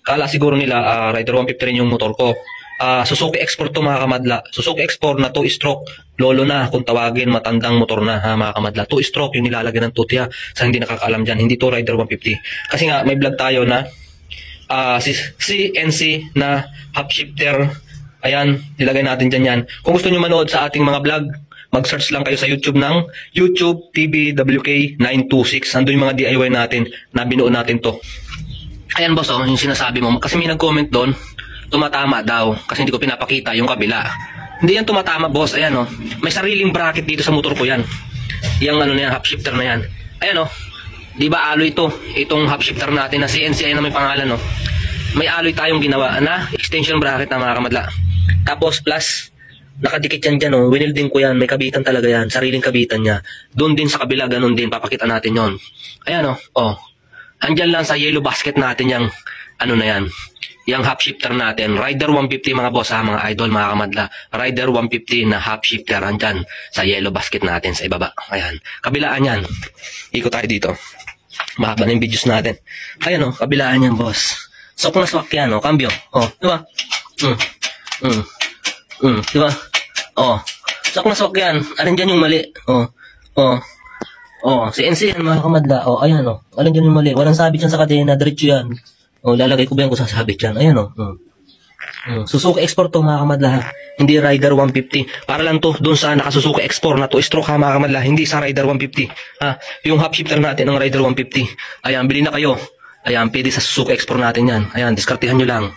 Kala siguro nila Rider 150 rin yung motor ko. Suzuki Export to mga kamadla. Suzuki Export na 2-stroke. Lolo na kung tawagin, matandang motor na ha mga kamadla. 2-stroke yung nilalagyan ng tutya. Sa hindi nakakaalam dyan, hindi to Rider 150. Kasi nga may vlog tayo na CNC na half shifter. Ayan, nilagay natin dyan yan. Kung gusto nyo manood sa ating mga vlog, mag-search lang kayo sa YouTube ng YouTube TV WK926. Andun yung mga DIY natin na binuo natin to. Ayan boss, yung sinasabi mo. Kasi may nag-comment doon, tumatama daw. Kasi hindi ko pinapakita yung kabila. Hindi yan tumatama boss. Ayan o. May sariling bracket dito sa motor ko yan. Yung ano na yan, half shifter na yan. Ayan o. Di ba alloy ito? Itong half shifter natin na CNC na may pangalan o. May alloy tayong ginawa na extension bracket na mga kamadla. Tapos plus, nakadikit yan dyan o. Winilding ko yan. May kabitan talaga yan. Sariling kabitan niya. Doon din sa kabila, ganun din. Papakita natin yon. Ayan o. O. Andyan lang sa yellow basket natin yung ano na yan. Yung half shifter natin. Rider 150 mga boss ha, mga idol, mga kamadla. Rider 150 na half shifter. Andyan sa yellow basket natin sa ibaba. Ayan. Kabilaan yan. Ikot tayo dito. Mahaba na yung videos natin. Ayan o. Kabilaan yan boss. Sok na swak yan o. Cambio. O. Diba? Diba? O. Sok na swak yan. Alin dyan yung mali. O. CNC yan mga kamadla. O. Ayan o. Alin dyan yung mali. Walang sabit yan sa kadena. Diretso yan. O, lalagay ko ba yan kung sasabit yan? Ayan o. Suzuki Export to mga kamadla ha. Hindi Rider 150. Para lang to doon sa naka-Suzuki Export na 2-stroke ha mga kamadla. Hindi sa Rider 150. Ha? Yung half shifter natin ng Rider 150. Ayan, bili na kayo. Ayan, pwede sa Suzuki Export natin yan. Ayan, diskartehan nyo lang.